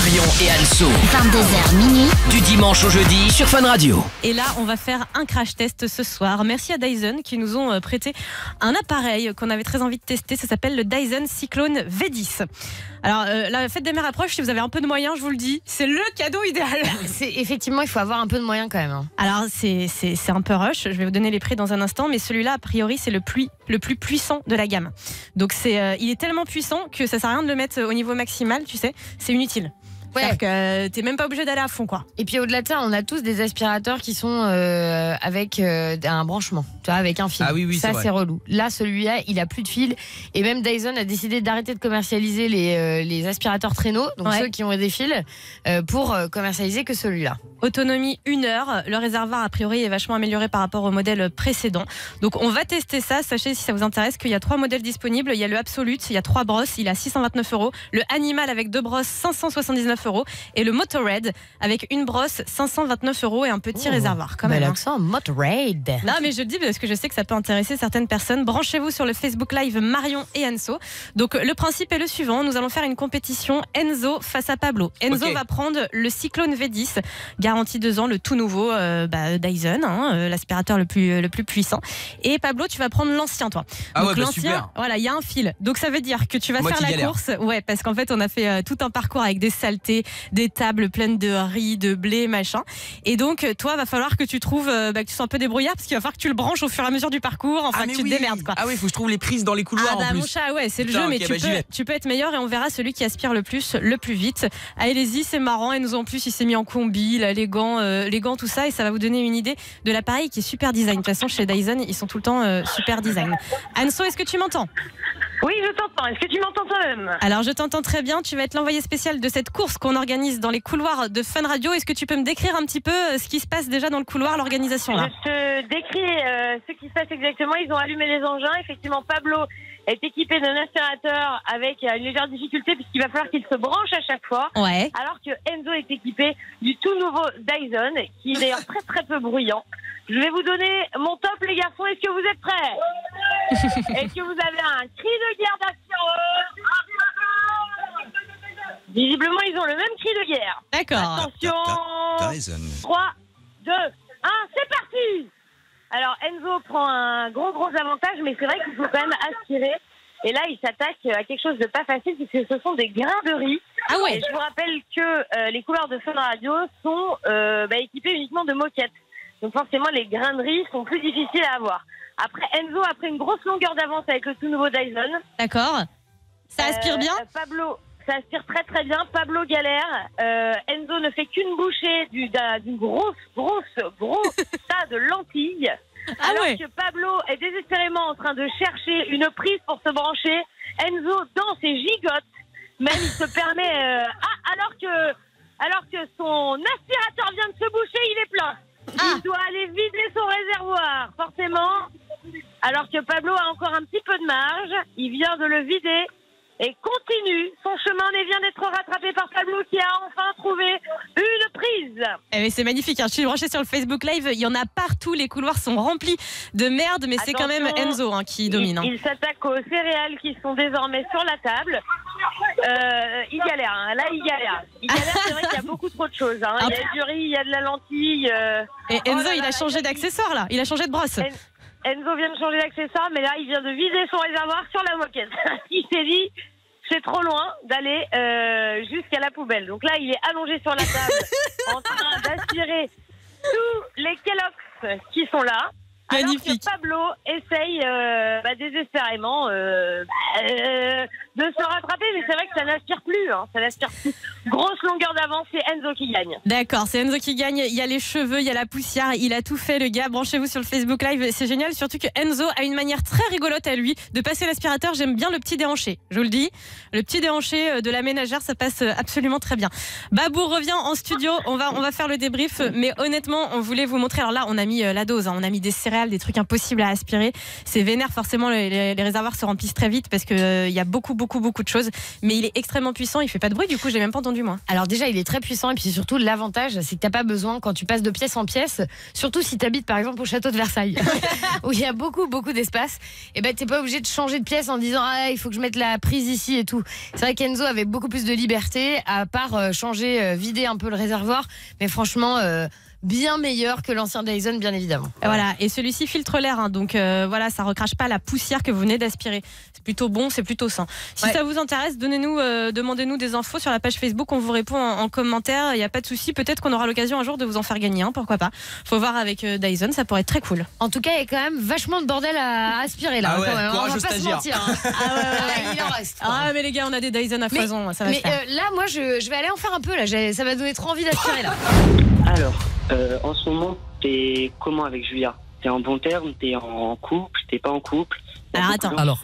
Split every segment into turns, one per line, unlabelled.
Marion et Anso.
22h minuit.
Du dimanche au jeudi sur Fun Radio.
Et là, on va faire un crash test ce soir. Merci à Dyson qui nous ont prêté un appareil qu'on avait très envie de tester. Ça s'appelle le Dyson Cyclone V10. Alors, la fête des mères approche. Si vous avez un peu de moyens, je vous le dis, c'est le cadeau idéal.
Effectivement, il faut avoir un peu de moyens quand même.
Alors, c'est un peu rush. Je vais vous donner les prix dans un instant. Mais celui-là, a priori, c'est le plus puissant de la gamme. Donc, il est tellement puissant que ça sert à rien de le mettre au niveau maximal, tu sais. C'est inutile. C'est-à-dire que t'es même pas obligé d'aller à fond, quoi.
Et puis au-delà de ça, on a tous des aspirateurs qui sont avec un branchement, tu vois, avec un fil.
Ah oui,
ça c'est relou. Là, celui-là, il a plus de fil. Et même Dyson a décidé d'arrêter de commercialiser les aspirateurs traîneaux, donc ceux qui ont des fils, pour commercialiser que celui-là.
Autonomie 1 heure. Le réservoir, a priori, est vachement amélioré par rapport au modèle précédent. Donc, on va tester ça. Sachez, si ça vous intéresse, qu'il y a 3 modèles disponibles. Il y a le Absolute, il y a 3 brosses, il a 629 €. Le Animal avec 2 brosses, 579 €. Et le Motorhead avec une brosse, 529 € et un petit réservoir. Quand même.
L'accent Motorhead.
Non, mais je le dis parce que je sais que ça peut intéresser certaines personnes. Branchez-vous sur le Facebook Live Marion et Anso. Donc, le principe est le suivant. Nous allons faire une compétition Enzo face à Pablo. Enzo va prendre le Cyclone V10. Garantie 2 ans, le tout nouveau Dyson, l'aspirateur le plus puissant. Et Pablo, tu vas prendre l'ancien, toi.
Ah
donc,
ouais, l'ancien,
super. Voilà, il y a un fil. Donc ça veut dire que tu vas faire la course. Ouais, parce qu'en fait, on a fait tout un parcours avec des saletés, des tables pleines de riz, de blé, machin. Et donc, toi, va falloir que tu trouves que tu sois un peu débrouillard, parce qu'il va falloir que tu le branches au fur et à mesure du parcours. Enfin, que tu te démerdes, quoi.
Ah oui, il faut que je trouve les prises dans les couloirs en plus.
Mon chat, ouais, c'est le jeu, mais tu peux être meilleur et on verra celui qui aspire le plus vite. Allez-y, c'est marrant. Et nous, en plus, il s'est mis en combi, là, les gants, tout ça, et ça va vous donner une idée de l'appareil qui est super design. De toute façon, chez Dyson, ils sont tout le temps super design. Anso, est-ce que tu m'entends ?
Oui, je t'entends. Est-ce que tu m'entends toi-même ?
Alors, je t'entends très bien. Tu vas être l'envoyé spécial de cette course qu'on organise dans les couloirs de Fun Radio. Est-ce que tu peux me décrire un petit peu ce qui se passe déjà dans le couloir, l'organisation là ?
Je te décris ce qui se passe exactement. Ils ont allumé les engins. Effectivement, Pablo est équipé d'un aspirateur avec une légère difficulté puisqu'il va falloir qu'il se branche à chaque fois.
Ouais.
Alors que Enzo est équipé du tout nouveau Dyson, qui est d'ailleurs très très peu bruyant. Je vais vous donner mon top, les garçons. Est-ce que vous êtes prêts ? Est-ce que vous avez un cri de guerre d'aspireur ? Visiblement, ils ont le même cri de guerre.
D'accord.
Attention. 3, 2, 1, c'est parti. Alors, Enzo prend un gros avantage, mais c'est vrai qu'il faut quand même aspirer. Et là, il s'attaque à quelque chose de pas facile, puisque ce sont des grains de riz.
Ah ouais.
Et je vous rappelle que les couloirs de Fun Radio sont équipés uniquement de moquettes. Donc forcément, les grains de riz sont plus difficiles à avoir. Après, Enzo a pris une grosse longueur d'avance avec le tout nouveau Dyson.
D'accord. Ça aspire bien ?
Pablo, ça aspire très très bien. Pablo galère. Enzo ne fait qu'une bouchée d'une grosse tas de lentilles. Alors que Pablo est désespérément en train de chercher une prise pour se brancher. Enzo danse et gigote. Même il se permet... alors que son aspirateur vient de se boucher, il est plein. Il doit aller vider son réservoir, forcément. Alors que Pablo a encore un petit peu de marge. Il vient de le vider et continue son chemin, mais vient d'être rattrapé par Pablo qui a enfin trouvé une prise.
C'est magnifique, hein. Je suis branchée sur le Facebook Live, il y en a partout, les couloirs sont remplis de merde, mais c'est quand même Enzo qui domine.
Il s'attaque aux céréales qui sont désormais sur la table. Il galère, hein. Là il galère. C'est vrai qu'il y a beaucoup trop de choses. Hein. Il y a du riz, il y a de la lentille.
Et Enzo, il a changé d'accessoire là, il a changé de brosse.
Enzo vient de changer d'accessoire, mais là il vient de vider son réservoir sur la moquette. Il s'est dit... c'est trop loin d'aller jusqu'à la poubelle. Donc là, il est allongé sur la table en train d'aspirer tous les Kellogg's qui sont là.
Magnifique.
Alors que Pablo essaye désespérément de se rattraper, mais c'est vrai que ça n'aspire plus. Hein, ça n'aspire plus. Grosse longueur d'avance, c'est Enzo qui gagne.
D'accord, c'est Enzo qui gagne. Il y a les cheveux, il y a la poussière, il a tout fait, le gars. Branchez-vous sur le Facebook Live, c'est génial. Surtout que Enzo a une manière très rigolote à lui de passer l'aspirateur. J'aime bien le petit déhanché, je vous le dis. Le petit déhanché de la ménagère, ça passe absolument très bien. Babou revient en studio, on va faire le débrief, mais honnêtement, on voulait vous montrer. Alors là, on a mis la dose, hein. On a mis des céréales spéciales, des trucs impossibles à aspirer. C'est vénère, forcément, les réservoirs se remplissent très vite parce qu'il y a beaucoup de choses. Mais il est extrêmement puissant, il fait pas de bruit, du coup, j'ai même pas entendu moi.
Alors déjà, il est très puissant et puis surtout, l'avantage, c'est que t'as pas besoin, quand tu passes de pièce en pièce, surtout si tu habites par exemple au château de Versailles, où il y a beaucoup d'espace, et ben t'es pas obligé de changer de pièce en disant il faut que je mette la prise ici et tout. C'est vrai qu'Enzo avait beaucoup plus de liberté, à part changer, vider un peu le réservoir, mais franchement bien meilleur que l'ancien Dyson, bien évidemment.
Voilà, et celui-ci filtre l'air, hein, donc voilà, ça recrache pas la poussière que vous venez d'aspirer. C'est plutôt bon, c'est plutôt sain. Si ça vous intéresse, demandez-nous des infos sur la page Facebook, on vous répond en commentaire, il n'y a pas de souci. Peut-être qu'on aura l'occasion un jour de vous en faire gagner, hein, pourquoi pas. Faut voir avec Dyson, ça pourrait être très cool.
En tout cas, il y a quand même vachement de bordel à aspirer là.
Ah ouais,
quand même.
courage
On
aux
va pas se
stagiaires.
mentir. Hein. Il en reste.
Ah mais les gars, on a des Dyson à foison, ça va se faire.
Là, moi, je vais aller en faire un peu là. Ça m'a donné trop envie d'aspirer là.
Alors, en ce moment, t'es comment avec Julia? T'es en bon terme? T'es en couple? T'es pas en couple?
Alors attends,
alors,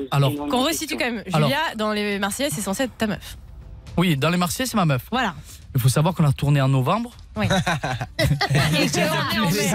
qu'on resitue quand même. Julia, dans les Marseillais, c'est censé être ta meuf.
Oui, dans les Marseillais, c'est ma meuf.
Voilà.
Il faut savoir qu'on a tourné en novembre.
Oui.
Et que on est en mai.